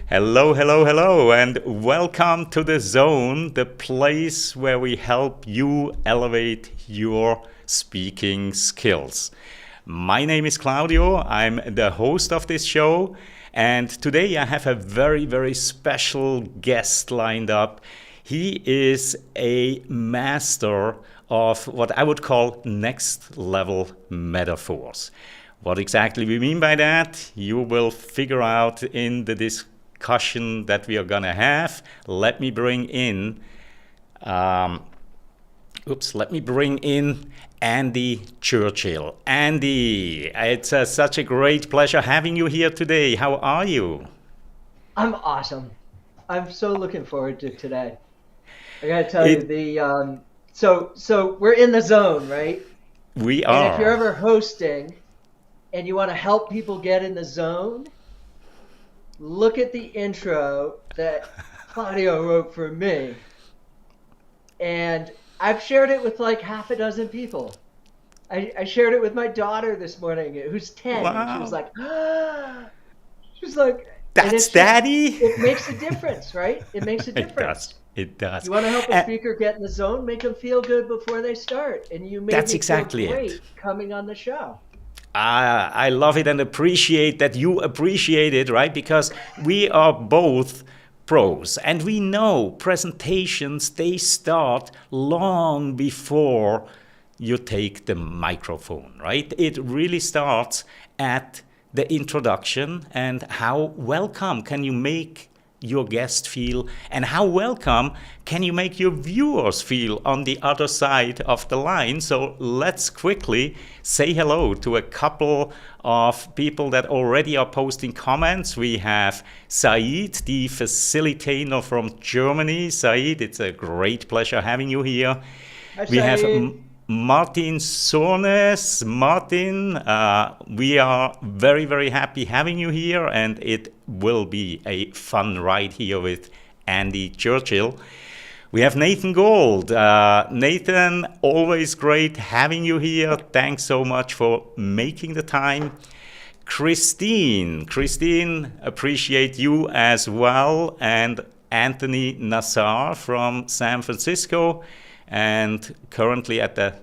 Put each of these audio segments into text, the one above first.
Hello, hello, hello, and welcome to the Zone, the place where we help you elevate your speaking skills. My name is Claudio, I'm the host of this show, and today I have a very, very special guest lined up. He is a master of what I would call next level metaphors. What exactly we mean by that, you will figure out in the discussion that we are going to have. Let me bring in, Andy Churchill. Andy, it's such a great pleasure having you here today. How are you? I'm awesome. I'm so looking forward to today. I gotta tell you, It so we're in the zone, right? we And if you're are. ever hosting and you want to help people get in the zone, look at the intro that Claudio wrote for me. And I've shared it with like half a dozen people. I shared it with my daughter this morning, who's 10, and she was Wow. like, ah, she was like, and That's it's just, Daddy. it makes a difference, right? It makes a It does. difference. It does. You want to help a Uh, speaker get in the zone, make them feel good before they start. And you made that's me feel exactly it. great coming on the show. I love it and appreciate that you appreciate it, right? Because we are both pros and we know presentations, they start long before you take the microphone, right? It really starts at the introduction and how welcome can you make your guest feel and how welcome can you make your viewers feel on the other side of the line. So let's quickly say hello to a couple of people that already are posting comments. We have Said, the facilitator from Germany. Said, it's a great pleasure having you here. I We have say, Martin Sones. Martin, we are very, very happy having you here, and it will be a fun ride here with Andy Churchill. We have Nathan Gold. Nathan, always great having you here. Thanks so much for making the time. Christine, appreciate you as well. And Anthony Nassar from San Francisco. And currently at the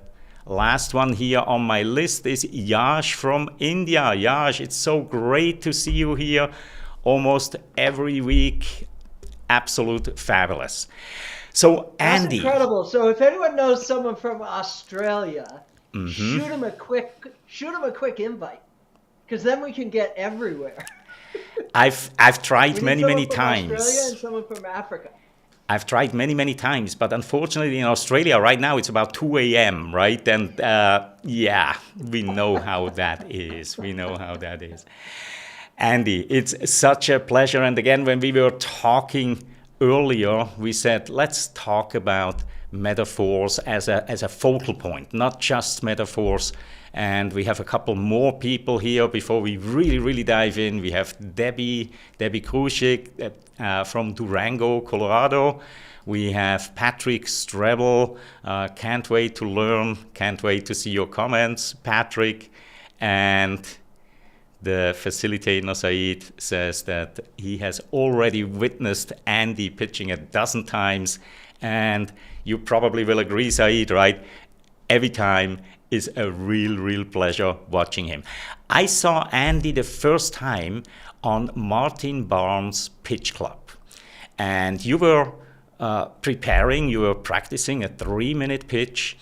last one here on my list is Yash from India. Yash, it's so great to see you here almost every week. Absolute fabulous. So, that's Andy, incredible. So if anyone knows someone from Australia, shoot them a quick invite, because then we can get everywhere. I've We tried need many, someone many from Australia and times. someone from Africa. I've tried many, many times, but unfortunately in Australia right now it's about 2 a.m., right? And yeah, we know how that is. We know how that is. Andy, it's such a pleasure. And again, when we were talking earlier, we said, let's talk about metaphors as a focal point, not just metaphors. And we have a couple more people here before we really, really dive in. We have Debbie Kruschik from Durango, Colorado. We have Patrick Strebel. Can't wait to learn. Can't wait to see your comments, Patrick. And the facilitator, Said, says that he has already witnessed Andy pitching a dozen times. And you probably will agree, Said, right? Every time is a real, real pleasure watching him. I saw Andy the first time on Martin Barnes' Pitch Club. And you were preparing, you were practicing a 3-minute pitch,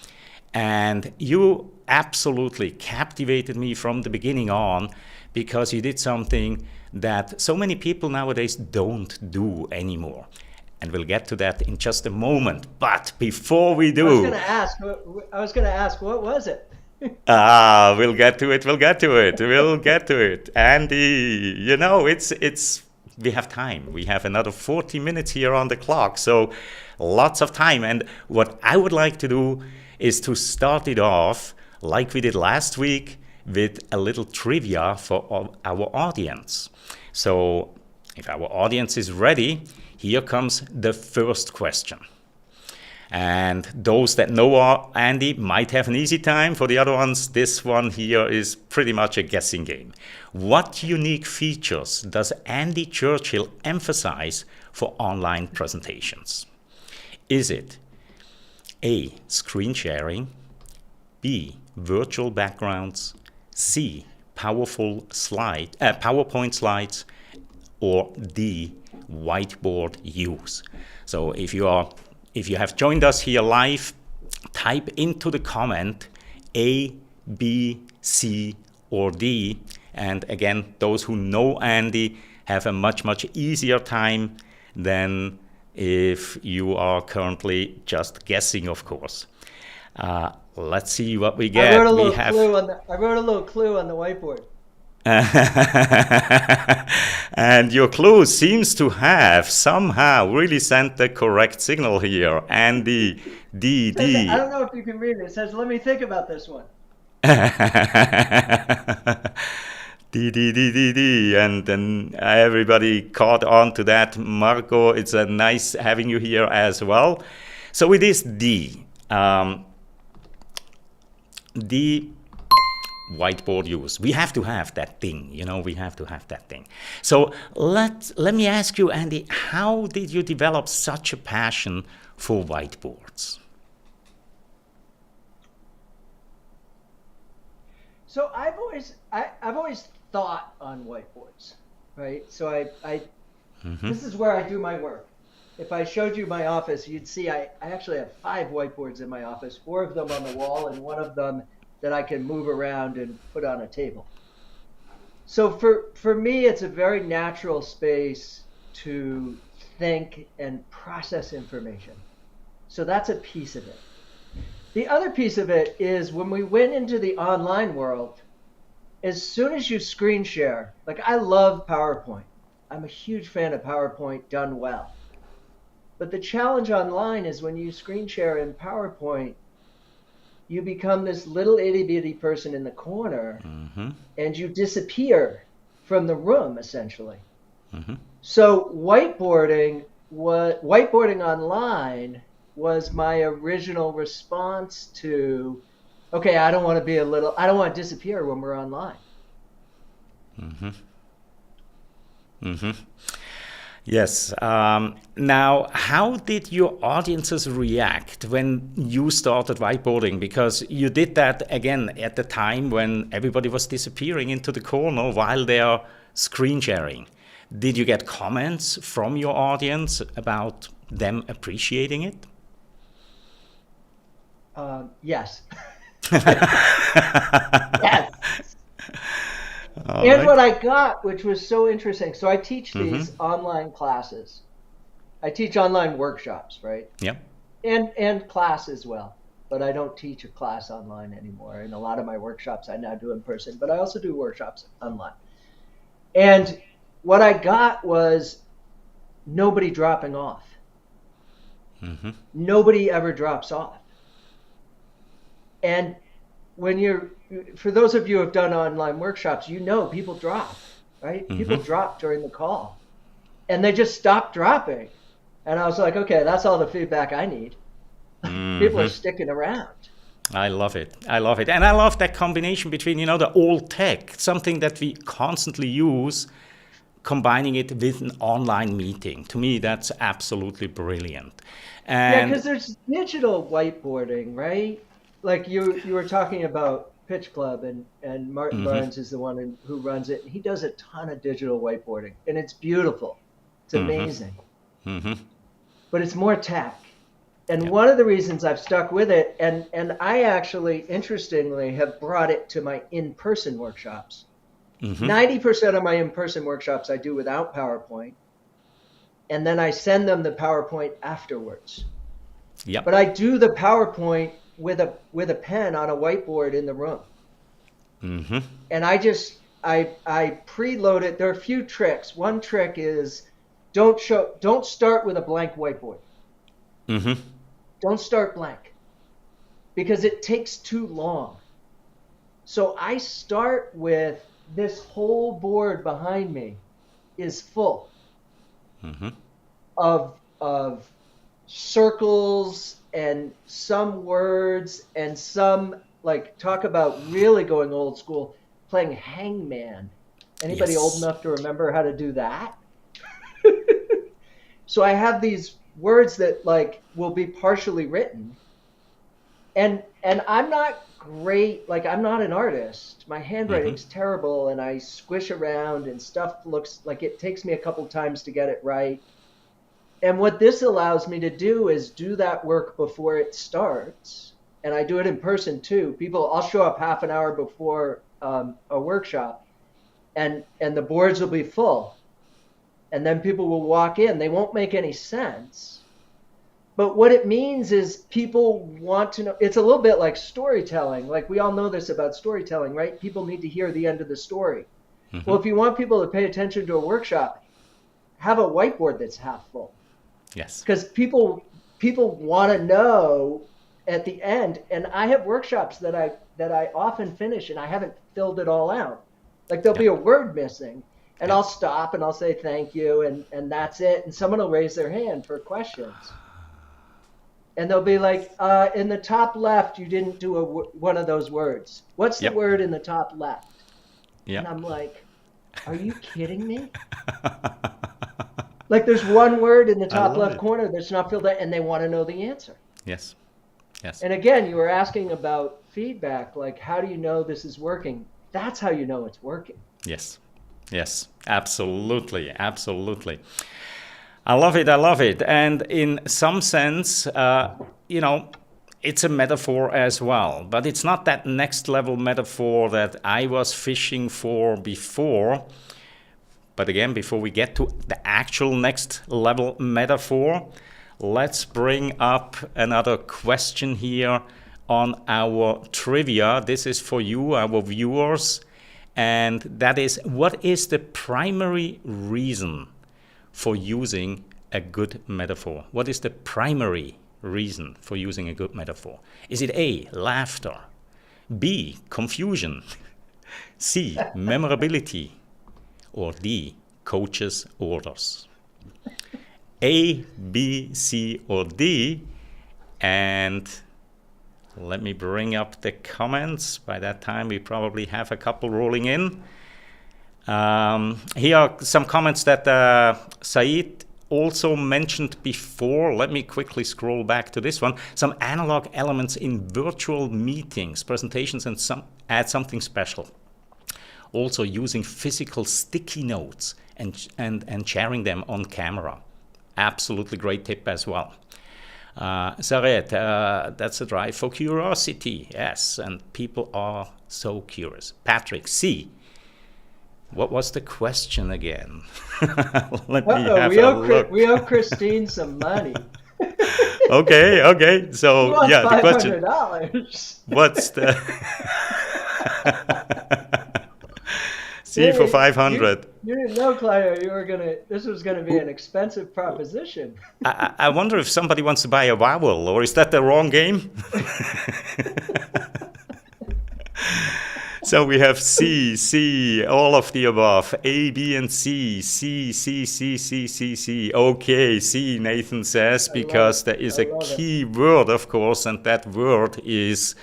and you absolutely captivated me from the beginning on because you did something that so many people nowadays don't do anymore. And we'll get to that in just a moment. But before we I was gonna do, ask. I was gonna ask, what was it? we'll get to it, we'll get to it. Andy, it's we have time. We have another 40 minutes here on the clock, so lots of time. And what I would like to do is to start it off like we did last week with a little trivia for our audience. So if our audience is ready, here comes the first question. And those that know Andy might have an easy time. For the other ones, this one here is pretty much a guessing game. What unique features does Andy Churchill emphasize for online presentations? Is it A, screen sharing, B, virtual backgrounds, C, PowerPoint slides, or D, whiteboard use? So if you have joined us here live, type into the comment A, B, C, or D. And again, those who know Andy have a much, much easier time than if you are currently just guessing, of course. Let's see what we get. I wrote a little clue on the whiteboard. And your clue seems to have somehow really sent the correct signal here. Andy, D. I don't know if you can read it. It says, let me think about this one. D. And then everybody caught on to that. Marco, it's a nice having you here as well. So it is D. D, whiteboard use. We have to have that thing, we have to have that thing. So let me ask you, Andy, how did you develop such a passion for whiteboards? So I've always thought on whiteboards, right? So this is where I do my work. If I showed you my office, you'd see I actually have 5 whiteboards in my office, 4 of them on the wall and 1 of them that I can move around and put on a table. So for me, it's a very natural space to think and process information. So that's a piece of it. The other piece of it is when we went into the online world, as soon as you screen share, like I love PowerPoint. I'm a huge fan of PowerPoint done well. But the challenge online is when you screen share in PowerPoint, you become this little itty bitty person in the corner and you disappear from the room essentially. So whiteboarding online was my original response to, okay, I don't want to disappear when we're online. Yes. Now, how did your audiences react when you started whiteboarding? Because you did that, again, at the time when everybody was disappearing into the corner while they are screen sharing. Did you get comments from your audience about them appreciating it? Yes. Yes. And what I got, which was so interesting, so I teach these online classes. I teach online workshops, right? Yeah. And class as well. But I don't teach a class online anymore. And a lot of my workshops I now do in person, but I also do workshops online. And what I got was nobody dropping off. Nobody ever drops off. And for those of you who have done online workshops, people drop, right? People drop during the call and they just stop dropping. And I was like, okay, that's all the feedback I need. People are sticking around. I love it. And I love that combination between, the old tech, something that we constantly use, combining it with an online meeting. To me, that's absolutely brilliant. And because there's digital whiteboarding, right? Like you were talking about Pitch Club, and Martin Barnes is the one who runs it. He does a ton of digital whiteboarding, and it's beautiful. It's amazing. But it's more tech. And one of the reasons I've stuck with it, and I actually, interestingly, have brought it to my in-person workshops. 90% of my in-person workshops I do without PowerPoint, and then I send them the PowerPoint afterwards. Yep. But I do the PowerPoint with a pen on a whiteboard in the room. And I preload it. There are a few tricks. One trick is don't start with a blank whiteboard. Don't start blank because it takes too long. So I start with this whole board behind me is full of circles and some words and some, like, talk about really going old school, playing hangman. Anybody old Yes. enough to remember how to do that? So I have these words that like will be partially written, and I'm not great, like I'm not an artist. My Mm-hmm. handwriting's terrible and I squish around and stuff looks like it takes me a couple times to get it right. And what this allows me to do is do that work before it starts. And I do it in person too. I'll show up half an hour before a workshop, and the boards will be full. And then people will walk in. They won't make any sense. But what it means is people want to know. It's a little bit like storytelling. Like we all know this about storytelling, right? People need to hear the end of the story. Mm-hmm. Well, if you want people to pay attention to a workshop, have a whiteboard that's half full. Yes. Because people want to know at the end. And I have workshops that I often finish and I haven't filled it all out. Like there'll Yeah. be a word missing, and Yeah. I'll stop and I'll say thank you, and that's it. And someone will raise their hand for questions, and they'll be like, in the top left, you didn't do one of those words. What's the Yep. word in the top left? And Yep. I'm like, are you kidding me? Like there's one word in the I top love left it. corner that's not filled out, and they want to know the answer. Yes. Yes. And again, you were asking about feedback, like how do you know this is working? That's how you know it's working. Yes. Yes. Absolutely. Absolutely. I love it. I love it. And in some sense, you know, it's a metaphor as well, but it's not that next level metaphor that I was fishing for before. But again, before we get to the actual next level metaphor, let's bring up another question here on our trivia. This is for you, our viewers. And that is, what is the primary reason for using a good metaphor? What is the primary reason for using a good metaphor? Is it A, laughter, B, confusion, C, memorability, or D, coach's orders? A, B, C, or D? And let me bring up the comments. By that time, we probably have a couple rolling in. Here are some comments that Said also mentioned before. Let me quickly scroll back to this one. Some analog elements in virtual meetings, presentations, and add something special. Also using physical sticky notes and sharing them on camera. Absolutely great tip as well. Saret, that's a drive for curiosity. Yes, and people are so curious. Patrick, C. What was the question again? Let me have a look. We owe Christine some money. Okay. He So, wants yeah, the question. $500. What's the C for Hey, 500? you didn't know, Claudio, this was gonna be an expensive proposition. I wonder if somebody wants to buy a vowel, or is that the wrong game? So we have C, all of the above, A, B, and C. Okay, C, Nathan says, I love because it. there is I a love it. key word, of course, and that word is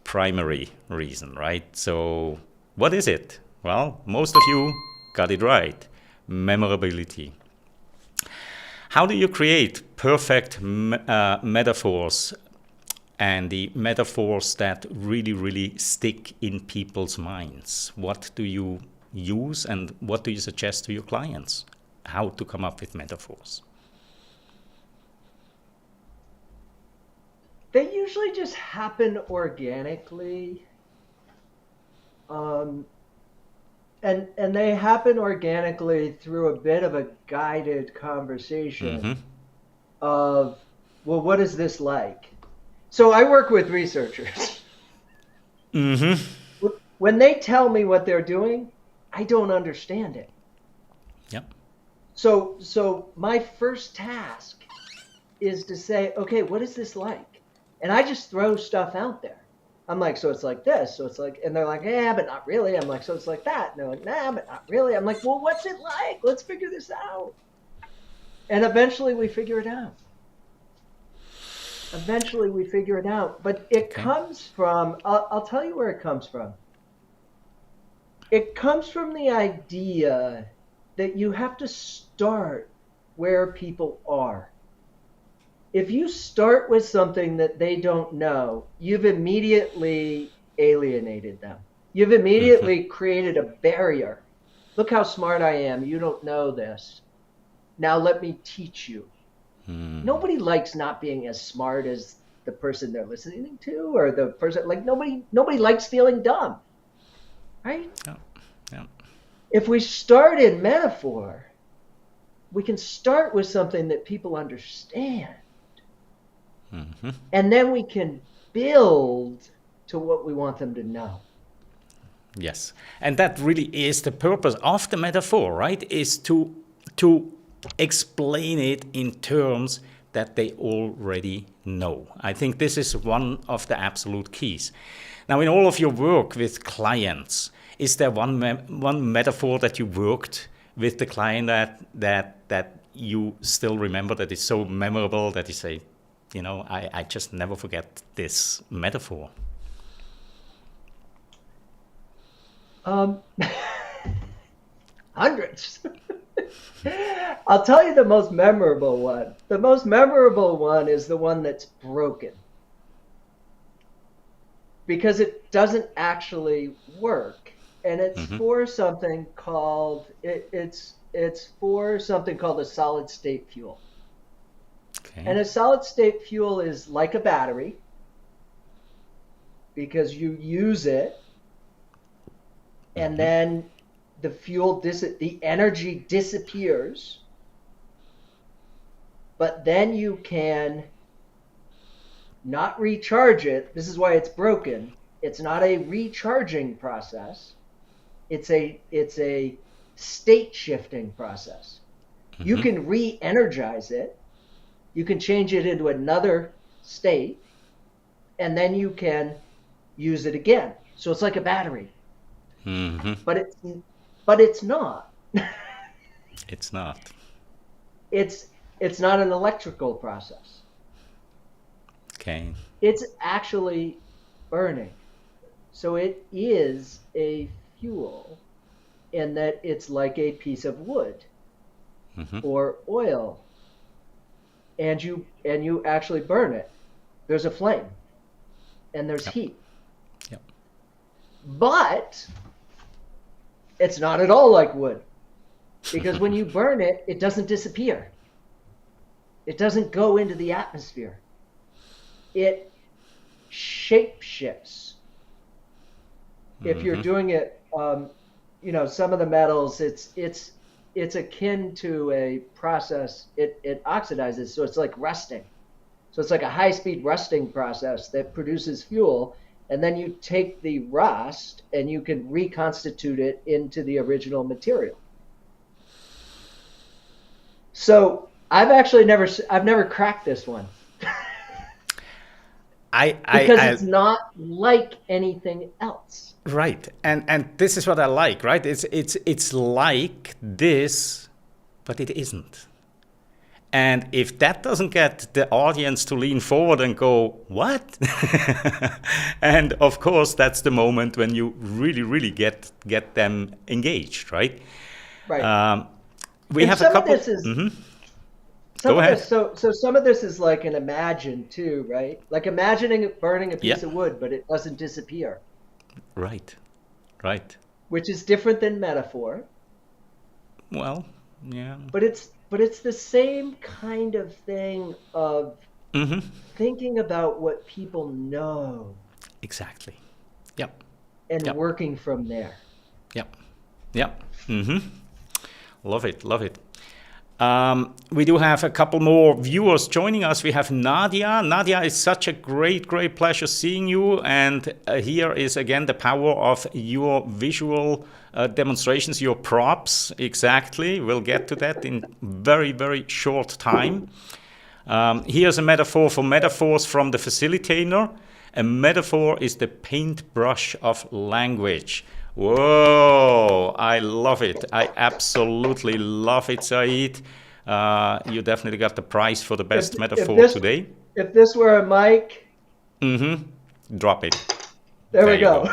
primary reason, right? So what is it? Well, most of you got it right. Memorability. How do you create perfect metaphors, and the metaphors that really, really stick in people's minds? What do you use, and what do you suggest to your clients? How to come up with metaphors? They usually just happen organically. And they happen organically through a bit of a guided conversation Mm-hmm. of, well, what is this like? So I work with researchers. Mm-hmm. When they tell me what they're doing, I don't understand it. Yep. So my first task is to say, okay, what is this like? And I just throw stuff out there. I'm like, so it's like this. So it's like, and they're like, yeah, but not really. I'm like, so it's like that. And they're like, nah, but not really. I'm like, well, what's it like? Let's figure this out. And eventually we figure it out. Eventually we figure it out. But it Okay. comes from, I'll tell you where it comes from. It comes from the idea that you have to start where people are. If you start with something that they don't know, you've immediately alienated them. You've Hmm. immediately created a barrier. Look how smart I am. You don't know this. Now let me teach you. Hmm. Nobody likes not being as smart as the person they're listening to, or the person, like, nobody likes feeling dumb, right? Yeah. Yeah. If we start in metaphor, we can start with something that people understand, Hmm. and then we can build to what we want them to know. Yes, and that really is the purpose of the metaphor, right? Is to explain it in terms that they already know. I think this is one of the absolute keys. Now, in all of your work with clients, is there one metaphor that you worked with the client that you still remember, that is so memorable that you say, I just never forget this metaphor? Um, Hundreds. I'll tell you the most memorable one. The most memorable one is the one that's broken because it doesn't actually work, and it's Hmm. for something called it's for something called a solid state fuel. Okay. And a solid state fuel is like a battery because you use it, and Hmm. then the energy disappears, but then you can not recharge it. This is why it's broken. It's not a recharging process. It's a state shifting process. You Hmm. can re-energize it. You can change it into another state, and then you can use it again. So it's like a battery, Hmm. but it's not. It's not. it's it's not an electrical process. Okay. It's actually burning. So it is a fuel in that it's like a piece of wood Hmm. or oil, and you actually burn it. There's a flame and there's Yep. heat. Yep. But it's not at all like wood because when you burn it, it doesn't disappear. It doesn't go into the atmosphere. It shape shifts. If you're Hmm. doing it, some of the metals, it's akin to a process. It oxidizes, so it's like rusting. So it's like a high speed rusting process that produces fuel, and then you take the rust and you can reconstitute it into the original material. So I've never cracked this one because I it's not like anything else. right, and this is what I like, right? It's like this, but it isn't. And if that doesn't get the audience to lean forward and go, what? And of course, that's the moment when you really, really get them engaged, right? Right. Um, we And have a some of couple. this is Hmm. some Go of ahead. this so some of this is like an imagine too, right? Like imagining burning a Yeah. piece of wood, but it doesn't disappear, Right. Right. which is different than metaphor, Well. Yeah. but it's the same kind of thing of Hmm. thinking about what people know Exactly. Yep. and Yep. working from there. Yep. Yep. Hmm. Love it. Love it. We do have a couple more viewers joining us. We have Nadia. Nadia, it's such a great, great pleasure seeing you. And here is again the power of your visual demonstrations, your props. Exactly. We'll get to that in very, very short time. Here's a metaphor for metaphors from the facilitator. A metaphor is the paintbrush of language. Whoa, I love it. I absolutely love it, Saeed. You definitely got the prize for the If best if metaphor this today. if this were a mic, Drop it. there we You go.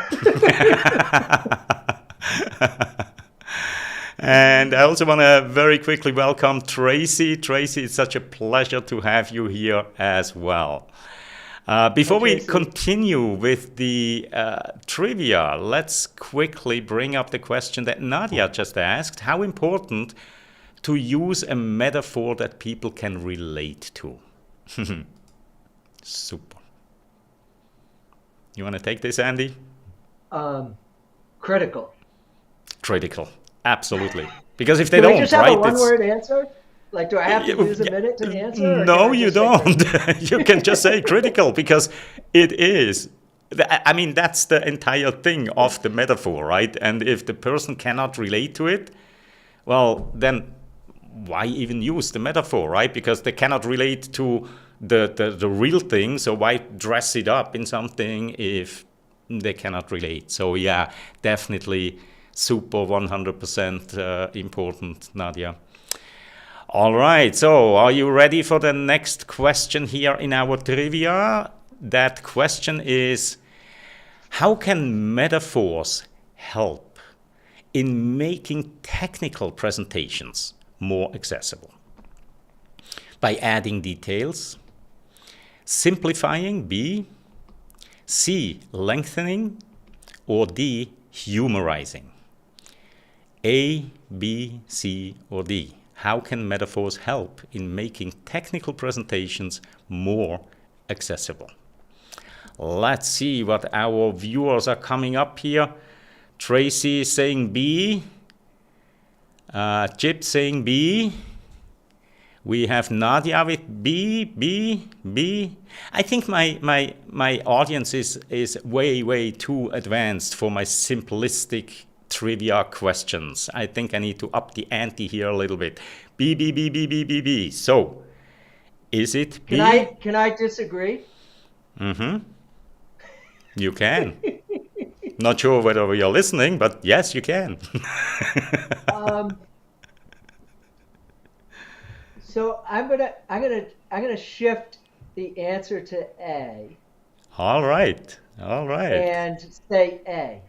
And I also want to very quickly welcome Tracy. Tracy, it's such a pleasure to have you here as well. Before we continue with the trivia, let's quickly bring up the question that Nadia just asked. How important to use a metaphor that people can relate to? Super. You want to take this, Andy? Critical. Critical. Absolutely. Because if they Can don't, we just have right, a one-word answer? Like, do I have to use a minute to answer? Or no, can I you just say don't. critical? You can just say critical because it is. I mean, that's the entire thing of the metaphor, right? And if the person cannot relate to it, well, then why even use the metaphor, right? Because they cannot relate to the real thing. So why dress it up in something if they cannot relate? So yeah, definitely super 100% important, Nadia. All right, so are you ready for the next question here in our trivia? That question is, how can metaphors help in making technical presentations more accessible? By adding details, simplifying, B, C, lengthening, or D, humorizing? A, B, C, or D? How can metaphors help in making technical presentations more accessible? Let's see what our viewers are coming up here. Tracy is saying B. Chip saying B. We have Nadia with B, B, B. I think my audience is way too advanced for my simplistic trivia questions. I think I need to up the ante here a little bit. B, B, B, B, B, B, B. So, is it B? Can I disagree? You can. Not sure whether you're listening, but yes, you can. So I'm gonna shift the answer to A. All right. And say A.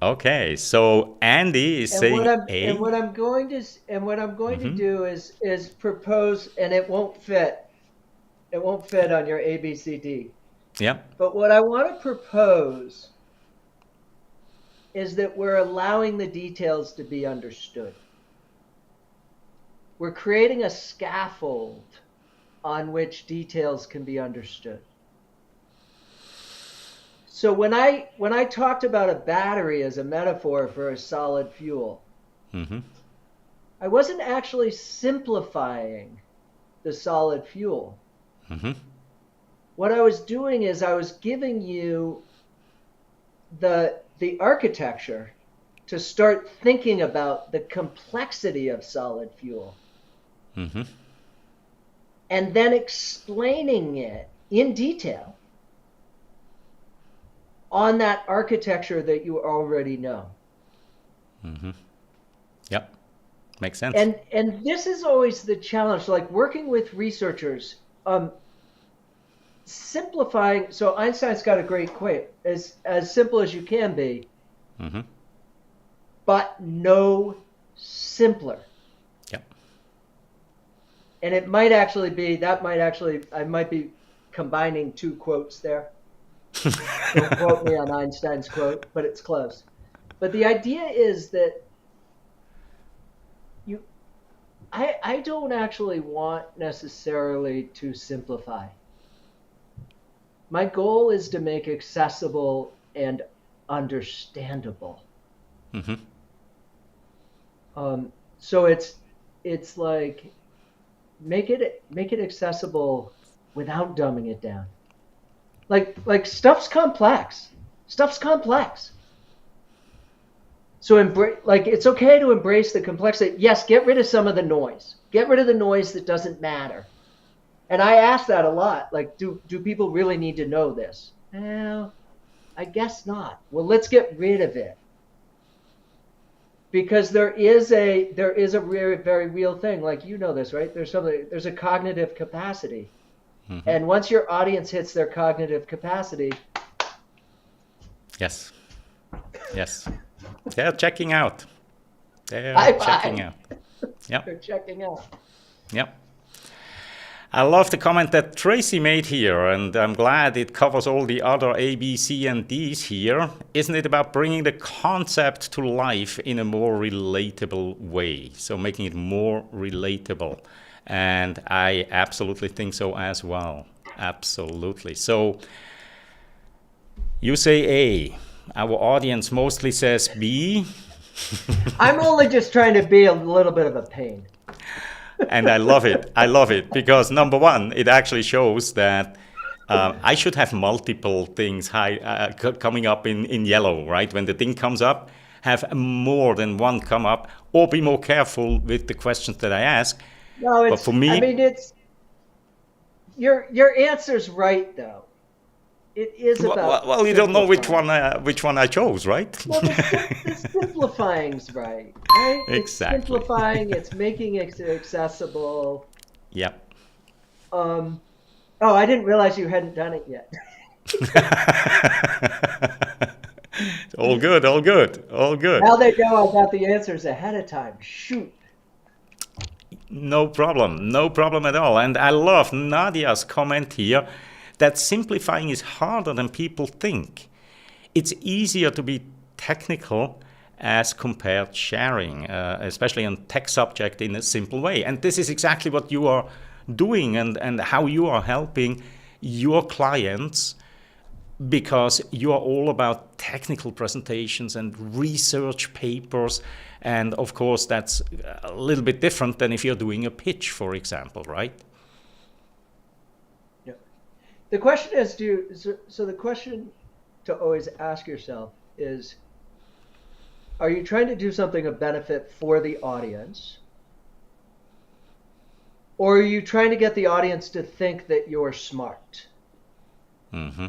Okay, so Andy is saying A. And what I'm going to do is propose, and it won't fit. It won't fit on your A, B, C, D. Yeah. But what I want to propose is that we're allowing the details to be understood. We're creating a scaffold on which details can be understood. So when I talked about a battery as a metaphor for a solid fuel, I wasn't actually simplifying the solid fuel. What I was doing is I was giving you the architecture to start thinking about the complexity of solid fuel. And then explaining it in detail on that architecture that you already know. Yep, makes sense. And this is always the challenge, like working with researchers, simplifying. So Einstein's got a great quote: as simple as you can be, but no simpler. Yep. And it might actually be, I might be combining two quotes there. Don't quote me on Einstein's quote, but it's close. But the idea is that I don't actually want necessarily to simplify. My goal is to make accessible and understandable. So it's like make it accessible without dumbing it down. Like stuff's complex. So it's okay to embrace the complexity. Yes, get rid of some of the noise. Get rid of the noise that doesn't matter. And I ask that a lot. Like, do people really need to know this? Well, I guess not. Well, let's get rid of it. Because there is a very, very real thing. Like, you know this, right? There's a cognitive capacity And once your audience hits their cognitive capacity, Yes. Yes. They're checking out. They're bye checking bye. out. Yep. They're checking out. Yep. I love the comment that Tracy made here, and I'm glad it covers all the other A, B, C, and D's here. Isn't it about bringing the concept to life in a more relatable way? So making it more relatable. And I absolutely think so as well. Absolutely. So you say A. Our audience mostly says B. I'm only just trying to be a little bit of a pain. And I love it. I love it because number one, it actually shows that I should have multiple things coming up in yellow, right? When the thing comes up, have more than one come up, or be more careful with the questions that I ask. No, But for me, I mean, it's your answer's right though. It is about. well, you don't know which one I chose, right? Well, the simplifying's right, right? It's Exactly. simplifying. It's making it accessible. Yep. Oh, I didn't realize you hadn't done it yet. All good, all good, all good. Now they know I got the answers ahead of time. Shoot. No problem at all. And I love Nadia's comment here that simplifying is harder than people think. It's easier to be technical as compared sharing, especially on tech subject in a simple way. And this is exactly what you are doing and how you are helping your clients, because you are all about technical presentations and research papers. And of course, that's a little bit different than if you're doing a pitch, for example, right? Yeah. The question is, so the question to always ask yourself is, are you trying to do something of benefit for the audience? Or are you trying to get the audience to think that you're smart? Mm-hmm.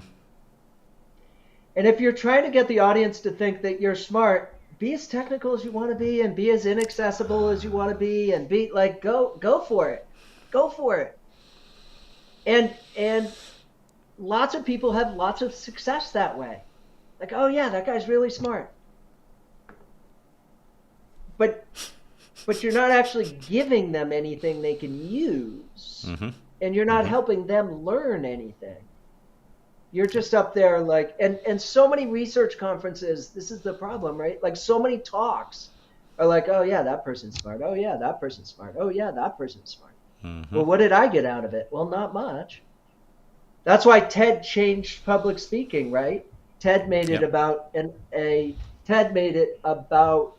And if you're trying to get the audience to think that you're smart, be as technical as you want to be and be as inaccessible as you want to be and be like, go for it. Go for it. And lots of people have lots of success that way. Like, oh yeah, that guy's really smart. But you're not actually giving them anything they can use. Mm-hmm. And you're not helping them learn anything. You're just up there like, and so many research conferences, this is the problem, right? Like so many talks are like, oh yeah, that person's smart. Oh yeah, that person's smart. Oh yeah, that person's smart. Mm-hmm. Well, what did I get out of it? Well, not much. That's why TED changed public speaking, right? TED made it about TED made it about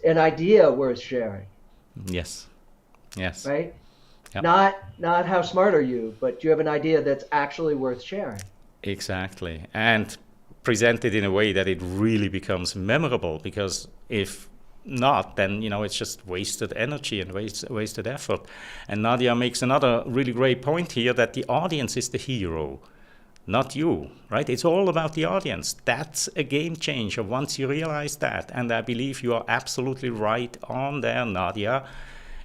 an idea worth sharing. Yes. Yes. Right? Yep. Not how smart are you, but you have an idea that's actually worth sharing. Exactly. And presented in a way that it really becomes memorable, because if not, then it's just wasted energy and wasted effort. And Nadia makes another really great point here, that the audience is the hero, not you, right? It's all about the audience. That's a game changer once you realize that. And I believe you are absolutely right on there, Nadia.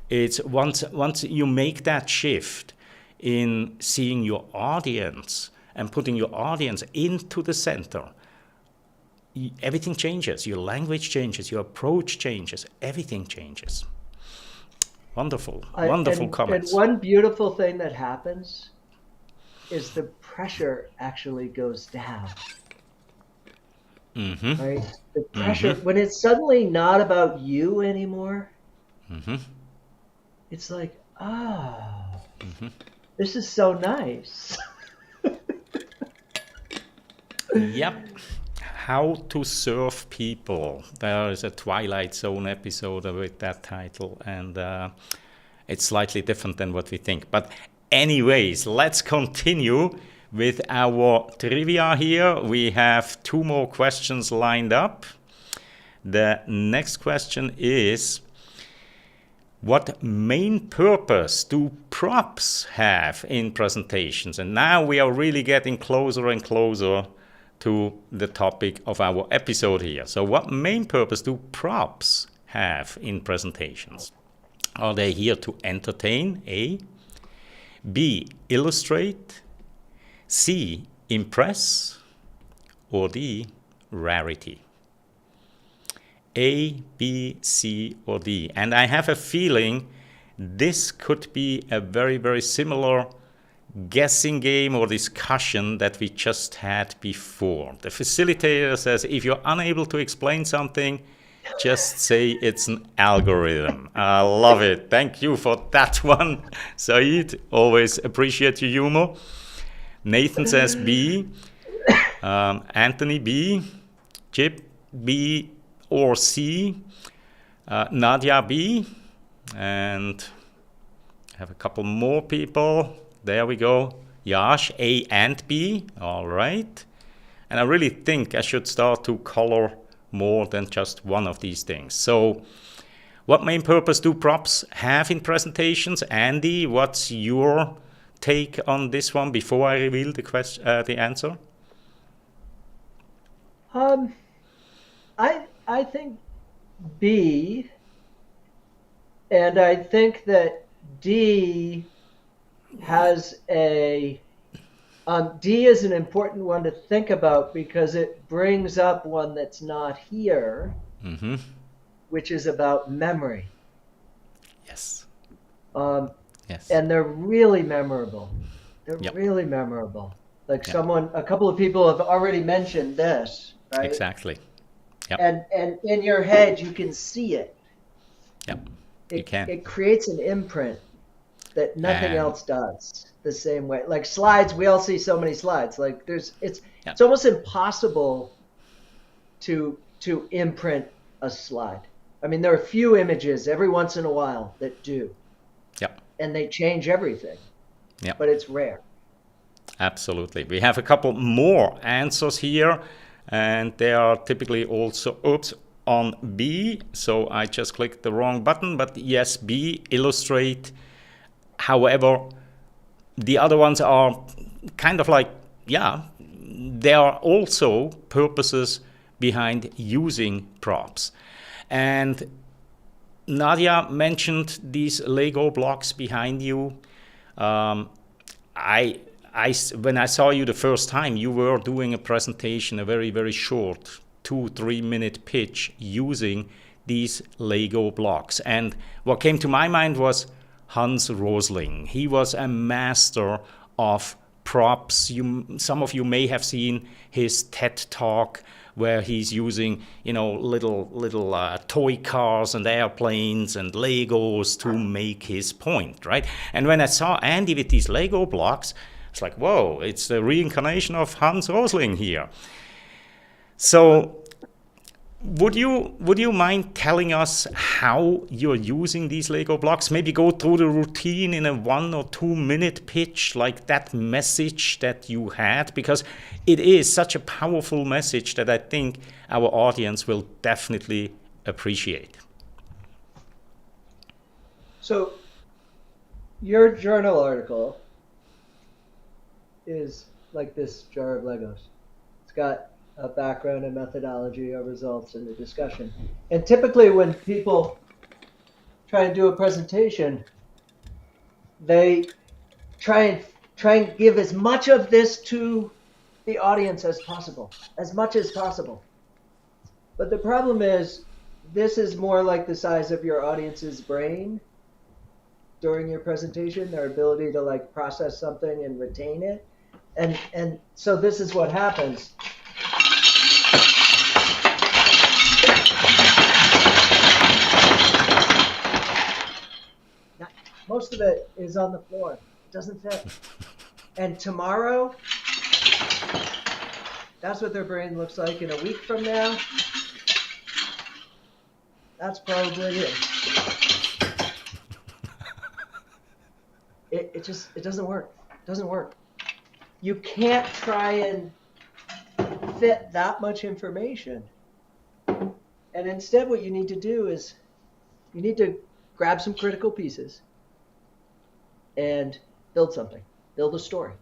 It's once you make that shift in seeing your audience and putting your audience into the center, everything changes. Your language changes, your approach changes, everything changes. Wonderful comments. And one beautiful thing that happens is the pressure actually goes down. Mm-hmm. Right? The pressure, when it's suddenly not about you anymore, it's like, this is so nice. Yep. How to serve people. There is a Twilight Zone episode with that title, and it's slightly different than what we think. But anyways, let's continue with our trivia here. We have 2 more questions lined up. The next question is, what main purpose do props have in presentations? And now we are really getting closer and closer to the topic of our episode here. So what main purpose do props have in presentations? Are they here to entertain, A? B, illustrate, C, impress, or D, rarity? A, B, C, or D. And I have a feeling this could be a very, very similar guessing game or discussion that we just had before. The facilitator says if you're unable to explain something, just say it's an algorithm. I love it. Thank you for that one, Saeed. Always appreciate your humor. Nathan says B. Anthony B. Chip B or C. Nadia B. And I have a couple more people. There we go. Yash, A and B. All right. And I really think I should start to color more than just one of these things. So what main purpose do props have in presentations? Andy, what's your take on this one before I reveal the answer? I think B, and I think that D has a D is an important one to think about because it brings up one that's not here, which is about memory. Yes. Yes. And they're really memorable. They're Yep. really memorable. Like Yep. a couple of people have already mentioned this, right? Exactly. Yep. And in your head, you can see it. Yep. You can. It creates an imprint that nothing else does the same way. Like slides, we all see so many slides. Like it's almost impossible to imprint a slide. I mean, there are a few images every once in a while that do. Yep. And they change everything. Yep. But it's rare. Absolutely. We have a couple more answers here, and they are typically also on B. So I just clicked the wrong button, but yes, B, illustrate. However, the other ones are kind of like, there are also purposes behind using props. And Nadia mentioned these Lego blocks behind you. When I saw you the first time, you were doing a presentation, a very, very short 2-3 minute pitch using these Lego blocks. And what came to my mind was Hans Rosling. He was a master of props. Some of you may have seen his TED Talk where he's using, little toy cars and airplanes and Legos to make his point, right? And when I saw Andy with these Lego blocks, it's like, whoa, it's the reincarnation of Hans Rosling here. So would you mind telling us how you're using these Lego blocks? Maybe go through the routine in a 1 or 2 minute pitch, like that message that you had, because it is such a powerful message that I think our audience will definitely appreciate. So your journal article is like this jar of Legos. It's got a background and methodology, a results, and a discussion. And typically when people try and do a presentation, they try and give as much of this to the audience as possible, as much as possible. But the problem is, this is more like the size of your audience's brain during your presentation, their ability to like process something and retain it. And so this is what happens. Most of it is on the floor. It doesn't fit. And tomorrow, that's what their brain looks like in a week from now. That's probably it. It doesn't work. It doesn't work. You can't try and fit that much information. And instead what you need to do is you need to grab some critical pieces and build something, build a story.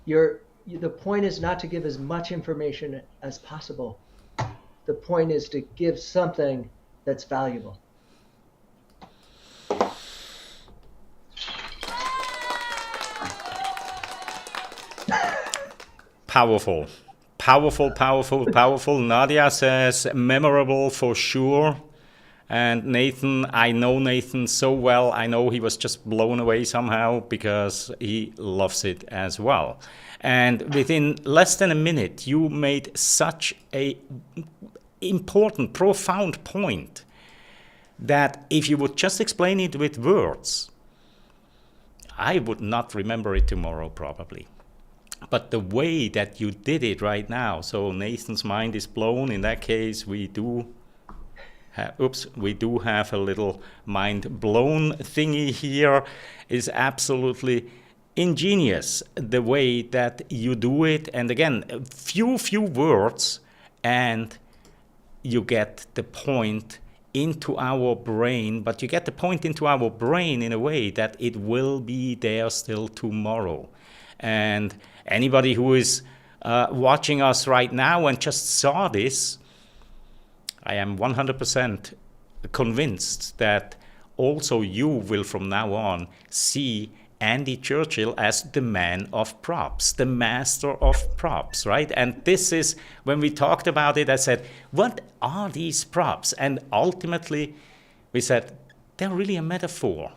The point is not to give as much information as possible. The point is to give something that's valuable. Powerful. Powerful, powerful, powerful. Nadia says memorable for sure. And Nathan, I know Nathan so well. I know he was just blown away somehow because he loves it as well. And within less than a minute, you made such a important, profound point that if you would just explain it with words, I would not remember it tomorrow probably. But the way that you did it right now, so Nathan's mind is blown. In that case, we do have a little mind blown thingy here. Is absolutely ingenious the way that you do it. And again, few words, and you get the point into our brain, but you get the point into our brain in a way that it will be there still tomorrow. And anybody who is watching us right now and just saw this, I am 100% convinced that also you will from now on see Andy Churchill as the man of props, the master of props, right? And this is, when we talked about it, I said, what are these props? And ultimately, we said, they're really a metaphor,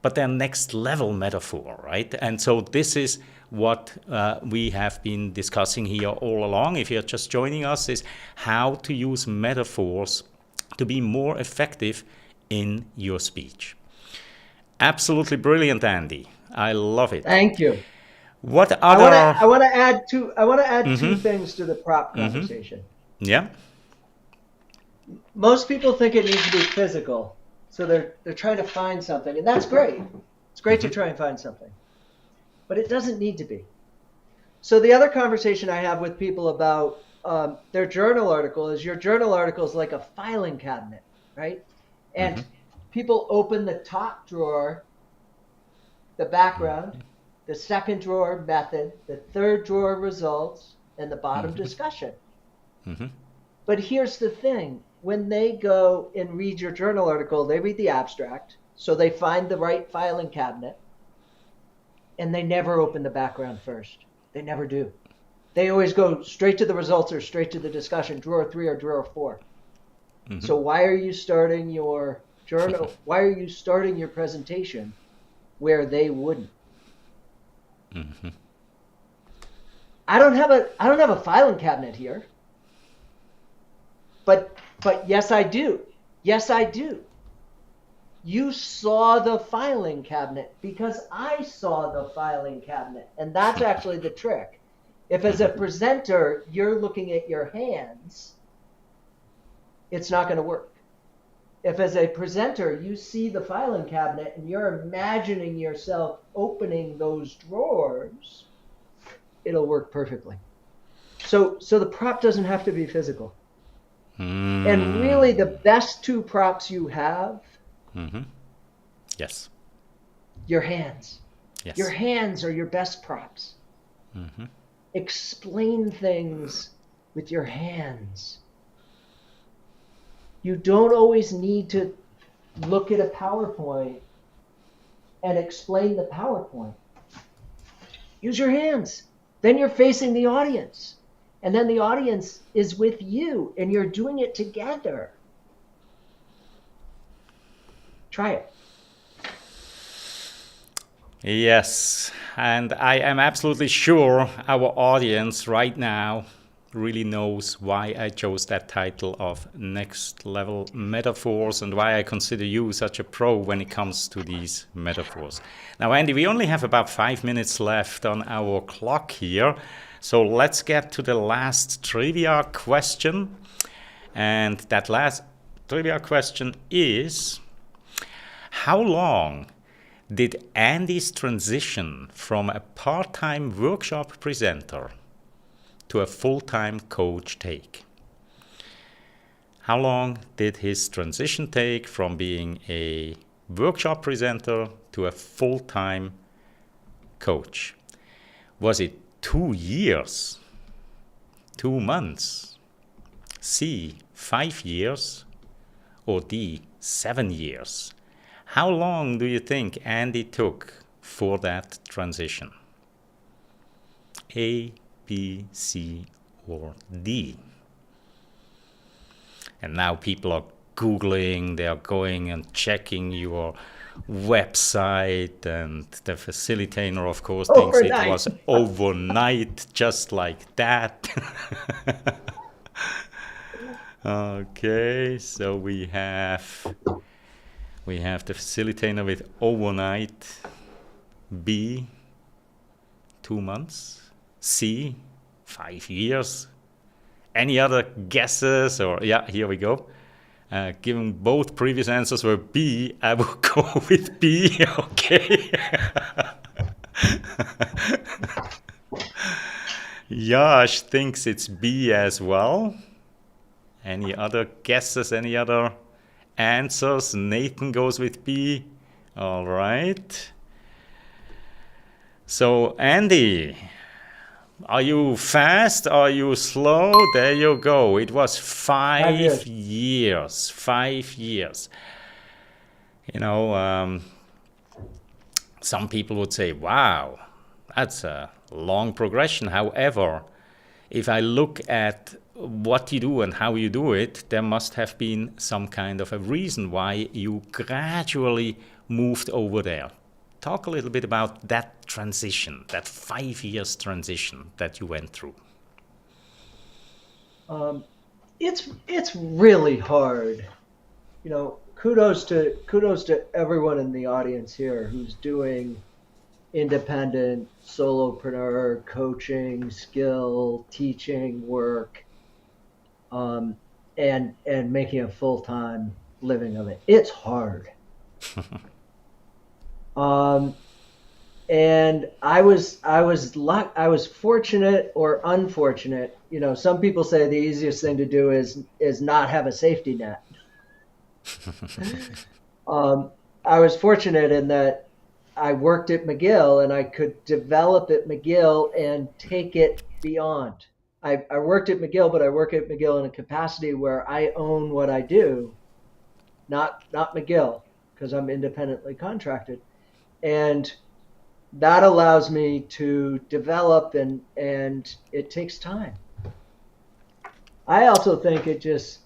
but they're next level metaphor, right? And so this is what we have been discussing here all along. If you're just joining us, is how to use metaphors to be more effective in your speech. Absolutely brilliant, Andy. I love it. Thank you. What other? I want to add two things to the prop conversation. Yeah. Most people think it needs to be physical, so they're trying to find something, and that's great. It's great to try and find something, but it doesn't need to be. So the other conversation I have with people about their journal article is your journal article is like a filing cabinet, right? And people open the top drawer, the background, the second drawer method, the third drawer results, and the bottom discussion. But here's the thing. When they go and read your journal article, they read the abstract, so they find the right filing cabinet, and they never open the background first. They never do. They always go straight to the results or straight to the discussion, drawer 3 or drawer 4. So why are you starting your journal? Why are you starting your presentation where they wouldn't? I don't have a filing cabinet here. But yes, I do. Yes, I do. You saw the filing cabinet because I saw the filing cabinet. And that's actually the trick. If as a presenter, you're looking at your hands, it's not going to work. If as a presenter, you see the filing cabinet and you're imagining yourself opening those drawers, it'll work perfectly. So the prop doesn't have to be physical. And really the best two props you have, yes, your hands. Yes. Your hands are your best props. Explain things with your hands. You don't always need to look at a PowerPoint and explain the PowerPoint. Use your hands. Then you're facing the audience. And then the audience is with you, and you're doing it together. Try it. Yes, and I am absolutely sure our audience right now really knows why I chose that title of Next Level Metaphors and why I consider you such a pro when it comes to these metaphors. Now, Andy, we only have about 5 minutes left on our clock here. So let's get to the last trivia question. And that last trivia question is, how long did Andy's transition from a part-time workshop presenter to a full-time coach take? How long did his transition take from being a workshop presenter to a full-time coach? Was it 2 years, 2 months, C, 5 years, or D, 7 years? How long do you think Andy took for that transition? A, B, C, or D? And now people are Googling, they are going and checking your website, and the facilitator, of course, thinks it Overnight. was overnight, just like that. Okay, so we have the facilitator with overnight. B, 2 months. C, 5 years. Any other guesses? Or yeah, here we go. Given both previous answers were B, I will go with B. Okay. Yash thinks it's B as well. Any other guesses? Any other answers? Nathan goes with B. All right. So, Andy, are you fast? Are you slow? There you go. It was 5 years. 5 years. You know, some people would say, wow, that's a long progression. However, if I look at what you do and how you do it, there must have been some kind of a reason why you gradually moved over there. Talk a little bit about that transition, that 5 years transition that you went through. It's really hard. You know, kudos to everyone in the audience here who's doing independent solopreneur coaching, skill, teaching work, and making a full-time living of it. It's hard. And I was fortunate or unfortunate. You know, some people say the easiest thing to do is not have a safety net. I was fortunate in that I worked at McGill and I could develop at McGill and take it beyond. I worked at McGill, but I work at McGill in a capacity where I own what I do, not McGill, because I'm independently contracted. And that allows me to develop, and it takes time. I also think it's,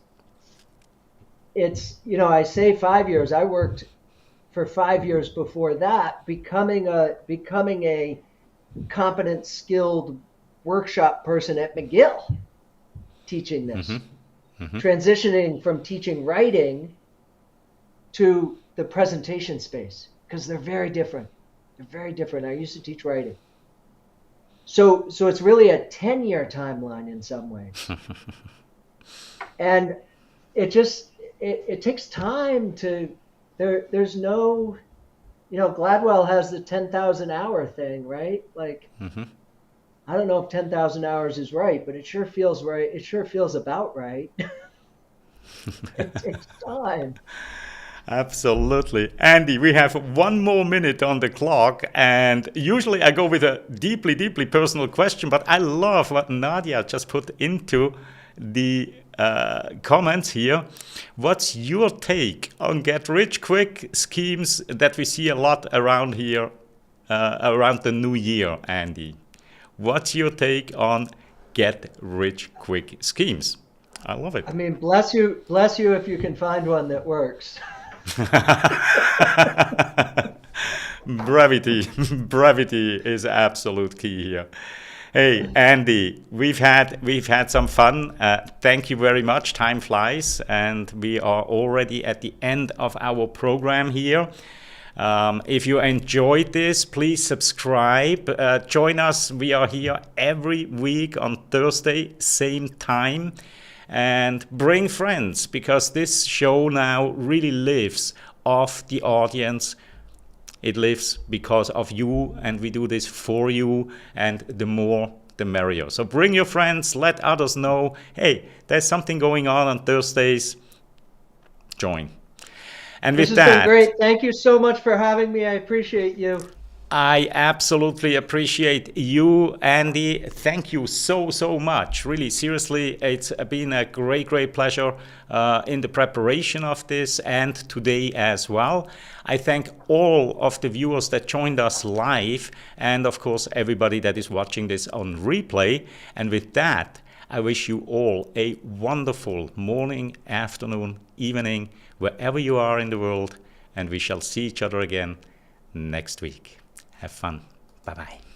you know, I say 5 years. I worked for 5 years before that, becoming a competent, skilled workshop person at McGill, teaching this, transitioning from teaching writing to the presentation space, because they're very different. They're very different. I used to teach writing. So it's really a 10-year timeline in some ways. And it takes time to, there's no, you know, Gladwell has the 10,000 hour thing, right? Like, I don't know if 10,000 hours is right, but it sure feels right. It sure feels about right. It takes time. Absolutely. Andy, we have 1 more minute on the clock, and usually I go with a deeply, deeply personal question, but I love what Nadia just put into the comments here. What's your take on get-rich-quick schemes that we see a lot around here, around the new year, Andy? What's your take on get-rich-quick schemes? I love it. I mean, bless you if you can find one that works. Brevity is absolute key here. Hey, Andy, we've had some fun. Thank you very much. Time flies, and we are already at the end of our program here. If you enjoyed this, please subscribe. Join us. We are here every week on Thursday, same time. And bring friends, because this show now really lives off the audience. It lives because of you, and we do this for you, and the more the merrier. So bring your friends, let others know, hey, there's something going on Thursdays. Join. And this with has that, been great. Thank you so much for having me. I appreciate you. I absolutely appreciate you, Andy. Thank you so much. Really, seriously, it's been a great pleasure in the preparation of this and today as well. I thank all of the viewers that joined us live and, of course, everybody that is watching this on replay. And with that, I wish you all a wonderful morning, afternoon, evening, wherever you are in the world. And we shall see each other again next week. Have fun. Bye-bye.